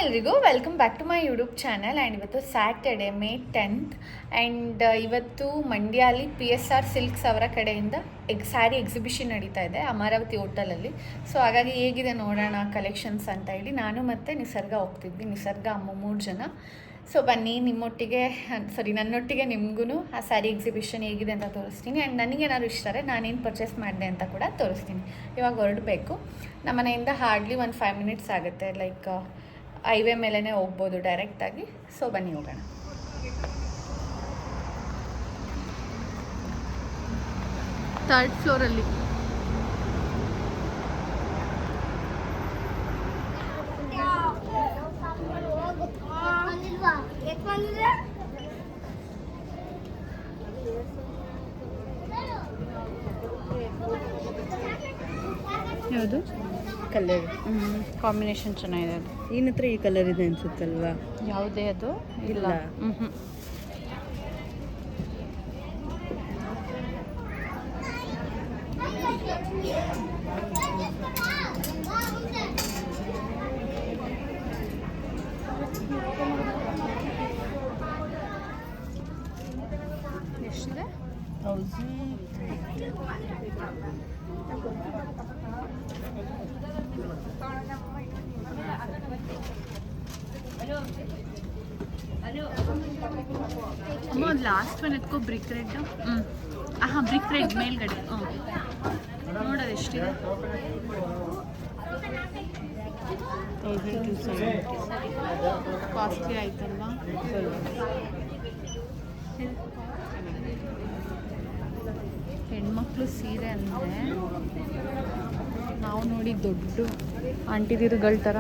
ಎಲ್ರಿಗೂ welcome back to my YouTube channel. And ಇವತ್ತು Saturday May 10th and ಇವತ್ತು ಮಂಡ್ಯಲ್ಲಿ PSR ಸಿಲ್ಕ್ಸ್ ಅವರ ಕಡೆಯಿಂದ ಸ್ಯಾರಿ ಎಕ್ಸಿಬಿಷನ್ ನಡೀತಾ ಇದೆ ಅಮರಾವತಿ ಹೋಟೆಲಲ್ಲಿ. ಸೊ ಹಾಗಾಗಿ ಹೇಗಿದೆ ನೋಡೋಣ ಕಲೆಕ್ಷನ್ಸ್ ಅಂತ ಹೇಳಿ ನಾನು ಮತ್ತು ನಿಸರ್ಗ ಹೋಗ್ತಿದ್ವಿ. ನಿಸರ್ಗ ಅಮ್ಮ 3 ಜನ. ಸೊ ಬನ್ನಿ ನನ್ನೊಟ್ಟಿಗೆ ನಿಮಗೂ ಆ ಸ್ಯಾರಿ ಎಕ್ಸಿಬಿಷನ್ ಹೇಗಿದೆ ಅಂತ ತೋರಿಸ್ತೀನಿ. ಆ್ಯಂಡ್ ನನಗೇನಾದ್ರು ಇಷ್ಟ ನಾನೇನು ಪರ್ಚೇಸ್ ಮಾಡಿದೆ ಅಂತ ಕೂಡ ತೋರಿಸ್ತೀನಿ. ಇವಾಗ ಹೊರಡಬೇಕು. ನಮ್ಮ ಮನೆಯಿಂದ ಹಾರ್ಡ್ಲಿ 5 ಮಿನಿಟ್ಸ್ ಆಗುತ್ತೆ. ಲೈಕ್ ಹೈವೇ ಮೇಲೇ ಹೋಗ್ಬೋದು ಡೈರೆಕ್ಟಾಗಿ. ಸೊ ಬನ್ನಿ ಹೋಗೋಣ. ಥರ್ಡ್ ಫ್ಲೋರಲ್ಲಿ ಯಾವುದು ಕಲರ್ ಕಾಂಬಿನೇಷನ್ ಚೆನ್ನಾಗಿದೆ. ಅದು ನಿನ್ನ ಹತ್ರ ಈ ಕಲರ್ ಇದೆ ಅನ್ಸುತ್ತಲ್ವಾ? ಯಾವುದೇ ಅದು ಇಲ್ಲ. ಎಷ್ಟಿದೆ? 1000. ಅಮ್ಮ ಒಂದು ಲಾಸ್ಟ್ ಒನ್ ಎತ್ಕೋ. Brick red. ಹಾಂ ಬ್ರಿಕ್ ರೆಡ್ ಮೇಲ್ಗಡೆ. ನೋಡೋದು ಎಷ್ಟಿದೆ? 1270. ಕಾಸ್ಟ್ಲಿ ಆಯ್ತಲ್ವಾ? ಹೆಣ್ಮಕ್ಳು ಸೀರೆ ಅಂದರೆ ನಾವು ನೋಡಿ ದೊಡ್ಡ ಆಂಟಿದಿರುಗಳ ಥರ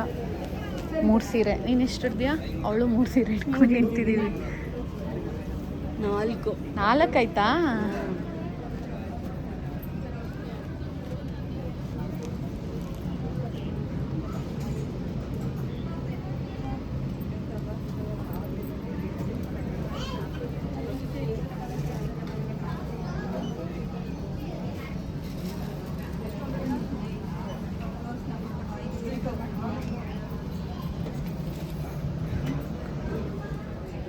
3 ಸೀರೆ. ನೀನು ಎಷ್ಟು ಹಿಡ್ದೀಯಾ? ಅವಳು 3 ಸೀರೆ ಇಟ್ಕೊಂಡು ನಿಂತಿದ್ದೀವಿ. 4 ಆಯ್ತಾ?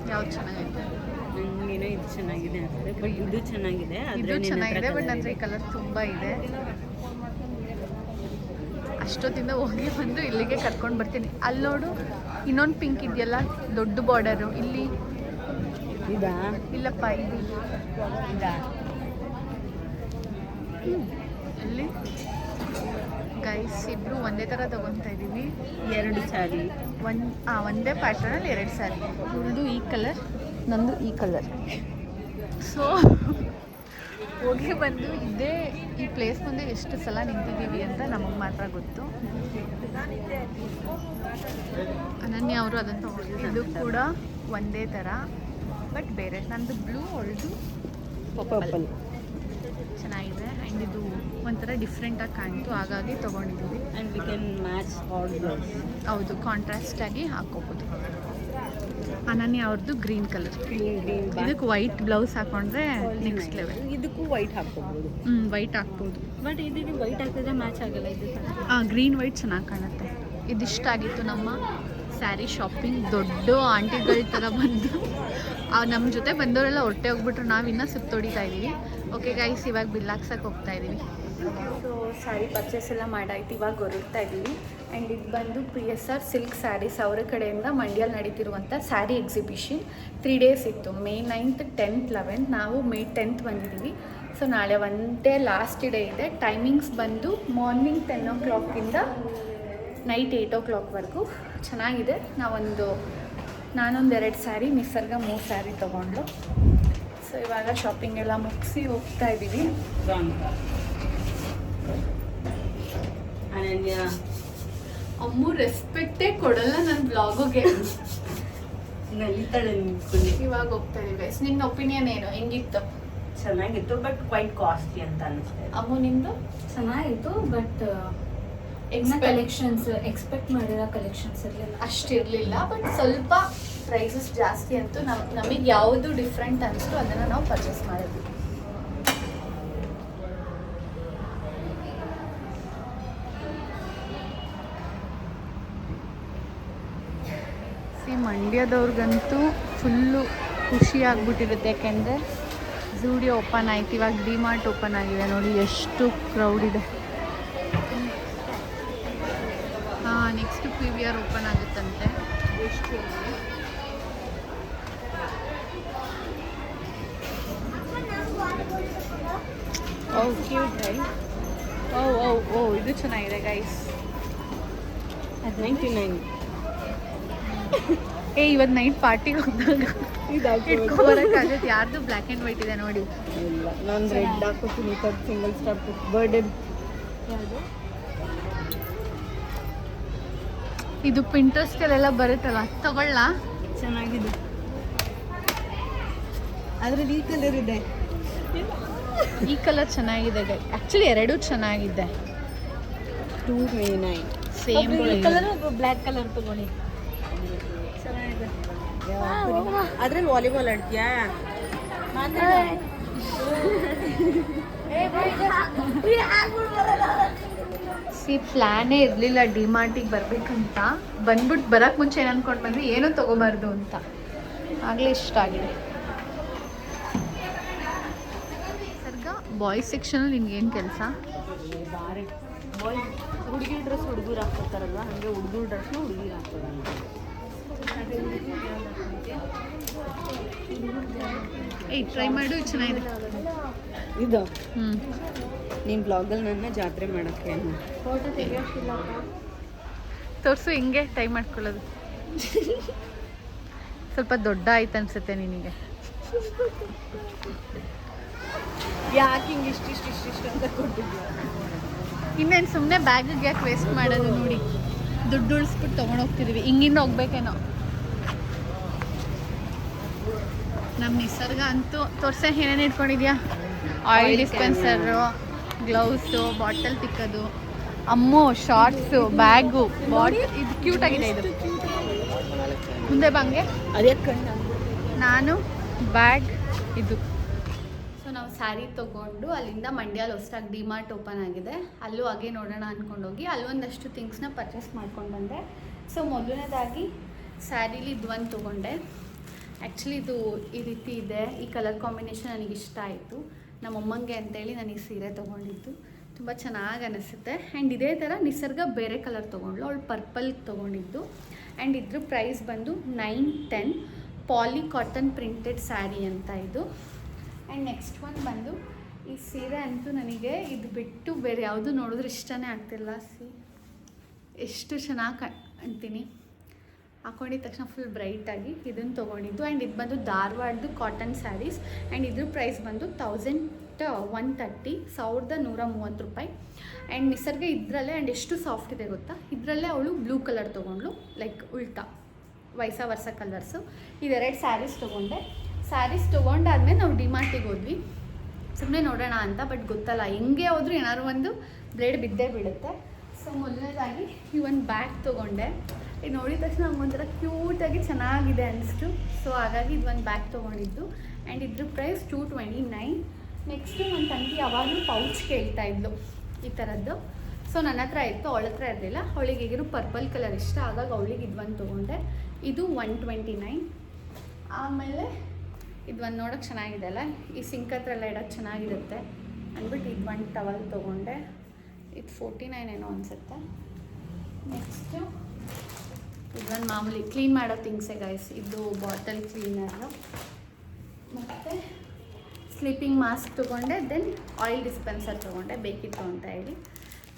ಯಾವ್ದು ಚೆನ್ನಾಗೈತೆ? ನನಗೇನೋ ಇದು ಚೆನ್ನಾಗಿದೆ ಅಂದರೆ, ಬಟ್ ಇದು ಚೆನ್ನಾಗಿದೆ. ಇದು ಚೆನ್ನಾಗಿದೆ, ಬಟ್ ಅಂದರೆ ಈ ಕಲರ್ ತುಂಬ ಇದೆ. ಅಷ್ಟೊತ್ತಿಂದ ಹೋಗಿ ಬಂದು ಇಲ್ಲಿಗೆ ಕರ್ಕೊಂಡು ಬರ್ತೀನಿ. ಅಲ್ಲಿ ನೋಡು ಇನ್ನೊಂದು ಪಿಂಕ್ ಇದೆಯಲ್ಲ, ದೊಡ್ಡ ಬಾರ್ಡರು. ಇಲ್ಲಿ ಇದಾ? ಇಲ್ಲಪ್ಪ, ಇದು ಇದಾ? ಎಲ್ಲಿ? ಗೈಸ್ ಇಬ್ರು ಒಂದೇ ಥರ ತೊಗೊತಾ ಇದ್ದೀವಿ. 2 ಸ್ಯಾರಿ. ಒಂದೇ ಪ್ಯಾಟರ್ನಲ್ಲಿ 2 ಸ್ಯಾರಿ. ಇವಳದು ಈ ಕಲರ್, ನಂದು ಈ ಕಲರ್. ಸೊ ಹೋಗಿ ಬಂದು ಈ ಪ್ಲೇಸ್ ಮುಂದೆ ಎಷ್ಟು ಸಲ ನಿಂತಿದ್ದೀವಿ ಅಂತ ನಮಗೆ ಮಾತ್ರ ಗೊತ್ತು. ಅನನ್ಯ ಅವರು ಅದನ್ನು ತೊಗೊಂಡಿದ್ದು. ಇದು ಕೂಡ ಒಂದೇ ಥರ ಬಟ್ ಬೇರೆ. ನಂದು ಬ್ಲೂ, ಅವಳದು ಪರ್ಪಲ್. ಚೆನ್ನಾಗಿದೆ. ಆ್ಯಂಡ್ ಇದು ಒಂಥರ ಡಿಫ್ರೆಂಟಾಗಿ ಕಾಣ್ತು, ಹಾಗಾಗಿ ತೊಗೊಂಡಿದ್ದೀವಿ. And we can match all blouse. ಹೌದು, ಕಾಂಟ್ರಾಸ್ಟಾಗಿ ಹಾಕ್ಕೋಬೋದು. ಅನನ್ಯ ಅವ್ರದ್ದು ಗ್ರೀನ್ ಕಲರ್. ಇದಕ್ಕೆ ವೈಟ್ ಬ್ಲೌಸ್ ಹಾಕೊಂಡ್ರೆ ನೆಕ್ಸ್ಟ್ ಲೆವೆಲ್. ಇದಕ್ಕೂ ವೈಟ್ ಹಾಕ್ಕೋಬೋದು. ವೈಟ್ ಹಾಕ್ಬೋದು. ಬಟ್ ಇದಕ್ಕೆ ವೈಟ್ ಹಾಕಿದ್ರೆ ಮ್ಯಾಚ್ ಆಗಲ್ಲ. ಇದು ಗ್ರೀನ್ ವೈಟ್ ಚೆನ್ನಾಗಿ ಕಾಣುತ್ತೆ. ಇದಿಷ್ಟ ಆಗಿತ್ತು ನಮ್ಮ ಸ್ಯಾರಿ ಶಾಪಿಂಗ್. ದೊಡ್ಡ ಆಂಟಿಗಳ ಥರ ಬಂದು ನಮ್ಮ ಜೊತೆ ಬಂದವರೆಲ್ಲ ಹೊಟ್ಟೆ ಹೋಗ್ಬಿಟ್ರು. ನಾವಿನ್ನೂ ಸುತ್ತೊಡಿತಾ ಇದ್ದೀವಿ. ಓಕೆ ಗೈಸ್, ಇವಾಗ ಬಿಲ್ ಹಾಕ್ಸಕ್ಕೆ ಹೋಗ್ತಾ ಇದ್ದೀವಿ. ಸೊ ಸ್ಯಾರಿ ಪರ್ಚೇಸ್ ಎಲ್ಲ ಮಾಡಾಯ್ತು, ಇವಾಗ ಹೊರಡ್ತಾ ಇದ್ದೀವಿ. ಆ್ಯಂಡ್ ಇದು ಬಂದು PSR ಸಿಲ್ಕ್ ಸ್ಯಾರೀಸ್ ಅವರ ಕಡೆಯಿಂದ ಮಂಡ್ಯಲ್ಲಿ ನಡೀತಿರುವಂಥ ಸ್ಯಾರಿ ಎಕ್ಸಿಬಿಷನ್ 3 days ಇತ್ತು. May 9th, 10th, 11th. ನಾವು May 10th ಬಂದಿದ್ದೀವಿ. ಸೊ ನಾಳೆ ಒಂದೇ ಲಾಸ್ಟ್ ಡೇ ಇದೆ. ಟೈಮಿಂಗ್ಸ್ ಬಂದು ಮಾರ್ನಿಂಗ್ 10 o'clock ನೈಟ್ 8 o'clockವರೆಗೂ. ಚೆನ್ನಾಗಿದೆ. ನಾನೊಂದು 2 ಸ್ಯಾರಿ, ನಿಸರ್ಗ 3 ಸ್ಯಾರಿ ತೊಗೊಂಡ್ಲು. ಸೊ ಇವಾಗ ಶಾಪಿಂಗ್ ಎಲ್ಲ ಮುಗಿಸಿ ಹೋಗ್ತಾ ಇದ್ದೀವಿ. ಅನನ್ಯ ಅಮ್ಮು ರೆಸ್ಪೆಕ್ಟೇ ಕೊಡಲ್ಲ ನನ್ನ ಬ್ಲಾಗುಗೆ. ನಲಿತಾಳೆ ನಿಂತ್ಕೊಂಡು. ಇವಾಗ ಹೋಗ್ತಾ ಇದ್ದೀವಿ. ನಿನ್ನ ಒಪಿನಿಯನ್ ಏನು? ಹೆಂಗಿತ್ತು? ಚೆನ್ನಾಗಿತ್ತು, ಬಟ್ ಕ್ವೈಟ್ ಕಾಸ್ಟ್ಲಿ ಅಂತ ಅನಿಸ್ತಾ. ಅಮ್ಮು ನಿಂದು? ಚೆನ್ನಾಗಿತ್ತು, ಬಟ್ ಕಲೆಕ್ಷನ್ಸ್ ಎಕ್ಸ್ಪೆಕ್ಟ್ ಮಾಡಿರೋ ಕಲೆಕ್ಷನ್ಸ್ ಇರಲಿಲ್ಲ. ಅಷ್ಟಿರಲಿಲ್ಲ, ಬಟ್ ಸ್ವಲ್ಪ ಪ್ರೈಸಸ್ ಜಾಸ್ತಿ ಅಂತೂ ನಮಗೆ ಯಾವುದು ಡಿಫ್ರೆಂಟ್ ಅನಿಸ್ತು ಅದನ್ನು ನಾವು ಪರ್ಚೇಸ್ ಮಾಡಿದ್ವಿ. ಮಂಡ್ಯದವ್ರಿಗಂತೂ ಫುಲ್ಲು ಖುಷಿ ಆಗ್ಬಿಟ್ಟಿರುತ್ತೆ, ಯಾಕೆಂದರೆ ಝೂಡಿಯೋ ಓಪನ್ ಆಯ್ತು, ಇವಾಗ ಡಿಮಾರ್ಟ್ ಓಪನ್ ಆಗಿದೆ. ನೋಡಿ ಎಷ್ಟು ಕ್ರೌಡ್ ಇದೆ. ಹಾಂ, ನೆಕ್ಸ್ಟ್ PVR ಓಪನ್ ಆಗುತ್ತಂತೆ. ಓ ಇದು ಚೆನ್ನಾಗಿದೆ ಗೈಸ್. 99. ಇವತ್ತು ನೈಟ್ ಪಾರ್ಟಿಗೆ ಹೋದಾಗ ಇಟ್ಕೊಬರಕ್ಕಾಗತ್ತೆ. ಯಾರ್ದು ಬ್ಲ್ಯಾಕ್ ಆ್ಯಂಡ್ ವೈಟ್ ಇದೆ ನೋಡಿ. ಇಲ್ಲ, ನಾನು ರೆಡ್ ಹಾಕೋತೀನಿ. Single stop birthday. ಇದು ಪಿಂಟ್ರೆಸ್ಟಲ್ಲೆಲ್ಲ ಬರುತ್ತಲ್ಲ, ತಗೊಳ್ಳ. ಚೆನ್ನಾಗಿದೆ. ಅದ್ರಲ್ಲಿ ಈ ಕಲರ್ ಇದೆ. ಈ ಕಲರ್ ಚೆನ್ನಾಗಿದೆ. ಆ್ಯಕ್ಚುಲಿ ಎರಡೂ ಚೆನ್ನಾಗಿದೆ. 229. ಸೇಮ್ ಕಲರ್ ಬ್ಲ್ಯಾಕ್ ಕಲರ್ ತಗೊಳ್ಳಿ. ಚೆನ್ನಾಗಿದೆ. ಅದ್ರಲ್ಲಿ ವಾಲಿಬಾಲ್ ಆಡ್ತೀಯಾ? ಪ್ಲಾನೇ ಇರಲಿಲ್ಲ ಡಿಮಾರ್ಟಿಗೆ ಬರಬೇಕಂತ. ಬಂದ್ಬಿಟ್ಟು ಬರೋಕ್ಕೆ ಮುಂಚೆ ಏನು ಅಂದ್ಕೊಂಡು ಬಂದರೆ ಏನೂ ತೊಗೋಬಾರ್ದು ಅಂತ. ಆಗಲೇ ಇಷ್ಟ ಆಗಿದೆ. ಸರ್ಗ ಬಾಯ್ಸ್ ಸೆಕ್ಷನಲ್ಲಿ ನಿನ್ಗೇನು ಕೆಲಸ? ಬಾಯ್ಸ್ ಹುಡುಗಿ ಡ್ರೆಸ್ ಹುಡುಗರು ಹಾಕ್ಕೊತಾರಲ್ವ, ಹಾಗೆ ಹುಡುಗರು ಡ್ರೆಸ್ನ ಹುಡುಗಿ ಹಾಕ್ತಾರೆ. ಟ್ರೈ ಮಾಡು, ಚೆನ್ನಾಗಿದೆ ಇದು. ಹ್ಞೂ, ನಿಮ್ಮ ಬ್ಲಾಗಲ್ಲಿ ನನ್ನ ಜಾತ್ರೆ ಮಾಡೋಕ್ಕೆ ತೋರಿಸು ಹಿಂಗೆ ಟೈ ಮಾಡ್ಕೊಳ್ಳೋದು. ಸ್ವಲ್ಪ ದೊಡ್ಡ ಆಯ್ತು ಅನ್ಸುತ್ತೆ ನಿನಗೆ. ಯಾಕೆ ಹಿಂಗೆ ಇಷ್ಟಿಷ್ಟು ಅಂತ ಕೊಟ್ಟಿದ್ಯಾ? ಇನ್ನೇನು ಸುಮ್ಮನೆ ಬ್ಯಾಗಿಗೆ ಯಾಕೆ ವೇಸ್ಟ್ ಮಾಡೋದು? ನೋಡಿ, ದುಡ್ಡು ಉಳಿಸ್ಬಿಟ್ಟು ತೊಗೊಂಡೋಗ್ತಿದ್ದೀವಿ. ಹಿಂಗಿಂದ ಹೋಗ್ಬೇಕೇನೋ. ನಮ್ಮ ನಿಸರ್ಗ ಅಂತೂ ತೋರ್ಸೆ ಏನೇನು ಇಟ್ಕೊಂಡಿದ್ಯಾ? ಆಯಿಲ್ ಡಿಸ್ಪೆನ್ಸರು, ಗ್ಲೌಸು, ಬಾಟಲ್ ತಿಕ್ಕೋದು, ಅಮ್ಮು ಶಾರ್ಟ್ಸು, ಬ್ಯಾಗು, ಇದು ಕ್ಯೂಟ್ ಆಗಿದೆ. ಇದು ಮುಂದೆ ಬಂಗೆ ಅದೇ ಕಣ್ಣು. ನಾನು ಬ್ಯಾಗ್ ಇದು. ಸೊ ನಾವು ಸ್ಯಾರಿ ತೊಗೊಂಡು ಅಲ್ಲಿಂದ ಮಂಡ್ಯಲ್ಲಿ ಹೊಸದಾಗಿ ಡಿಮಾರ್ಟ್ ಓಪನ್ ಆಗಿದೆ, ಅಲ್ಲೂ ಹಾಗೆ ನೋಡೋಣ ಅಂದ್ಕೊಂಡೋಗಿ ಅಲ್ಲಿ ಒಂದಷ್ಟು ಥಿಂಗ್ಸ್ನ ಪರ್ಚೇಸ್ ಮಾಡ್ಕೊಂಡು ಬಂದೆ. ಸೊ ಮೊದಲನೇದಾಗಿ ಸ್ಯಾರಿಲಿ ಇದು ಒಂದು ತೊಗೊಂಡೆ. ಆ್ಯಕ್ಚುಲಿ ಇದು ಈ ರೀತಿ ಇದೆ. ಈ ಕಲರ್ ಕಾಂಬಿನೇಷನ್ ನನಗೆ ಇಷ್ಟ ಆಯಿತು. ನಮ್ಮಮ್ಮಂಗೆ ಅಂತೇಳಿ ನಾನು ಈ ಸೀರೆ ತೊಗೊಂಡಿದ್ದು. ತುಂಬ ಚೆನ್ನಾಗಿ ಅನಿಸುತ್ತೆ. ಆ್ಯಂಡ್ ಇದೇ ಥರ ನಿಸರ್ಗ ಬೇರೆ ಕಲರ್ ತೊಗೊಂಡ್ಳು, ಅವಳು ಪರ್ಪಲ್ ತೊಗೊಂಡಿದ್ದು. ಆ್ಯಂಡ್ ಇದ್ರ ಪ್ರೈಸ್ ಬಂದು 910. ಪಾಲಿ ಕಾಟನ್ ಪ್ರಿಂಟೆಡ್ ಸ್ಯಾರಿ ಅಂತ ಇದು. ಆ್ಯಂಡ್ ನೆಕ್ಸ್ಟ್ ಒಂದು ಬಂದು ಈ ಸೀರೆ ಅಂತೂ ನನಗೆ ಇದು ಬಿಟ್ಟು ಬೇರೆ ಯಾವುದು ನೋಡಿದ್ರೆ ಇಷ್ಟನೇ ಆಗ್ತಿಲ್ಲ. ಎಷ್ಟು ಚೆನ್ನಾಗಿ ಅಂತೀನಿ. ಹಾಕೊಂಡಿದ ತಕ್ಷಣ ಫುಲ್ ಬ್ರೈಟಾಗಿ ಇದನ್ನು ತೊಗೊಂಡಿದ್ದು. ಆ್ಯಂಡ್ ಇದು ಬಂದು ಧಾರವಾಡದು ಕಾಟನ್ ಸ್ಯಾರೀಸ್. ಆ್ಯಂಡ್ ಇದ್ರ ಪ್ರೈಸ್ ಬಂದು 1130, 1130 ರೂಪಾಯಿ. ಆ್ಯಂಡ್ ನಿಸರ್ಗ ಇದರಲ್ಲೇ, ಆ್ಯಂಡ್ ಎಷ್ಟು ಸಾಫ್ಟ್ ಇದೆ ಗೊತ್ತಾ, ಇದರಲ್ಲೇ ಅವಳು ಬ್ಲೂ ಕಲರ್ ತೊಗೊಂಡ್ಳು, ಲೈಕ್ ಉಲ್ಟಾ ವೈಸ ವರ್ಸ ಕಲರ್ಸು. ಇದೆರಡು ಸ್ಯಾರೀಸ್ ತೊಗೊಂಡೆ. ಸ್ಯಾರೀಸ್ ತೊಗೊಂಡಾದ್ಮೇಲೆ ನಾವು ಡಿಮಾರ್ಟಿಗೆ ಹೋದ್ವಿ ಸುಮ್ಮನೆ ನೋಡೋಣ ಅಂತ. ಬಟ್ ಗೊತ್ತಲ್ಲ, ಹೆಂಗೆ ಹೋದ್ರೂ ಏನಾದ್ರು ಒಂದು ಬ್ಲೇಡ್ ಬಿದ್ದೇ ಬೀಳುತ್ತೆ. ಸೊ ಮೊದಲನೇದಾಗಿ ಈ ಒಂದು ಬ್ಯಾಗ್ ತೊಗೊಂಡೆ. ಇದು ನೋಡಿದ ತಕ್ಷಣ ನಮಗೊಂಥರ ಕ್ಯೂಟಾಗಿ ಚೆನ್ನಾಗಿದೆ ಅನಿಸ್ತು. ಸೊ ಹಾಗಾಗಿ ಇದು ಒಂದು ಬ್ಯಾಗ್ ತೊಗೊಂಡಿದ್ದು. ಆ್ಯಂಡ್ ಇದ್ರ ಪ್ರೈಸ್ 229. ನೆಕ್ಸ್ಟು ನನ್ನ ತಂಗಿ ಯಾವಾಗಲೂ ಪೌಚ್ ಕೇಳ್ತಾಯಿದ್ಲು ಈ ಥರದ್ದು. ಸೊ ನನ್ನ ಹತ್ರ ಇತ್ತು, ಅವಳ ಹತ್ರ ಇರಲಿಲ್ಲ. ಅವಳಿಗೆ ಈಗಿರೋ ಪರ್ಪಲ್ ಕಲರ್ ಇಷ್ಟ, ಹಾಗಾಗಿ ಅವಳಿಗೆ ಇದು ಒಂದು ತೊಗೊಂಡೆ. ಇದು 129. ಆಮೇಲೆ ಇದು ಒಂದು ನೋಡೋಕ್ಕೆ ಚೆನ್ನಾಗಿದೆ ಅಲ್ಲ, ಈ ಸಿಂಕ್ ಹತ್ರ ಎಲ್ಲ ಇಡೋಕ್ಕೆ ಚೆನ್ನಾಗಿರುತ್ತೆ ಅಂದ್ಬಿಟ್ಟು ಇದು ಒಂದು ಟವಲ್ ತೊಗೊಂಡೆ. ಇದು 49 ಏನೋ ಅನಿಸುತ್ತೆ. ನೆಕ್ಸ್ಟು ಇದೊಂದು ಮಾಮೂಲಿ ಕ್ಲೀನ್ ಮಾಡೋ ಥಿಂಗ್ಸೇ ಗೈಸ್. ಇದು ಬಾಟಲ್ ಕ್ಲೀನರು, ಮತ್ತು ಸ್ಲೀಪಿಂಗ್ ಮಾಸ್ಕ್ ತೊಗೊಂಡೆ. ದೆನ್ ಆಯಿಲ್ ಡಿಸ್ಪೆನ್ಸರ್ ತೊಗೊಂಡೆ, ಬೇಕಿತ್ತು ಅಂತ ಹೇಳಿ.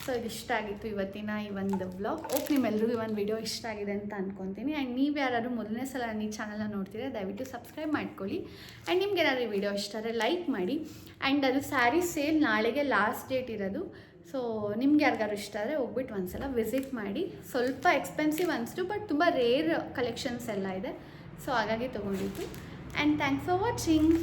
ಸೊ ಇದು ಇಷ್ಟ ಆಗಿತ್ತು ಇವತ್ತಿನ ಈ ಒಂದು ವ್ಲಾಗ್. ನಿಮ್ಮೆಲ್ಲರಿಗೂ ಈ ಒಂದು ವಿಡಿಯೋ ಇಷ್ಟ ಆಗಿದೆ ಅಂತ ಅಂದ್ಕೊತೀನಿ. ಆ್ಯಂಡ್ ನೀವು ಯಾರಾದರೂ ಮೊದಲನೇ ಸಲ ಈ ಚಾನಲ್ನ ನೋಡ್ತೀರಾ ದಯವಿಟ್ಟು ಸಬ್ಸ್ಕ್ರೈಬ್ ಮಾಡ್ಕೊಳ್ಳಿ. ಆ್ಯಂಡ್ ನಿಮ್ಗೆ ಏನಾದರೂ ಈ ವಿಡಿಯೋ ಇಷ್ಟ ಆದರೆ ಲೈಕ್ ಮಾಡಿ. ಆ್ಯಂಡ್ ಅದು ಸ್ಯಾರಿ ಸೇಲ್ ನಾಳೆಗೆ ಲಾಸ್ಟ್ ಡೇಟ್ ಇರೋದು. ಸೊ ನಿಮ್ಗೆ ಯಾರಿಗಾರು ಇಷ್ಟ ಆದರೆ ಹೋಗ್ಬಿಟ್ಟು ಒಂದ್ಸಲ ವಿಸಿಟ್ ಮಾಡಿ. ಸ್ವಲ್ಪ ಎಕ್ಸ್ಪೆನ್ಸಿವ್ ಅನಿಸ್ತು, ಬಟ್ ತುಂಬ ರೇರ್ ಕಲೆಕ್ಷನ್ಸ್ ಎಲ್ಲ ಇದೆ. ಸೊ ಹಾಗಾಗಿ ತೊಗೊಂಡಿದ್ದು. And thanks for watching.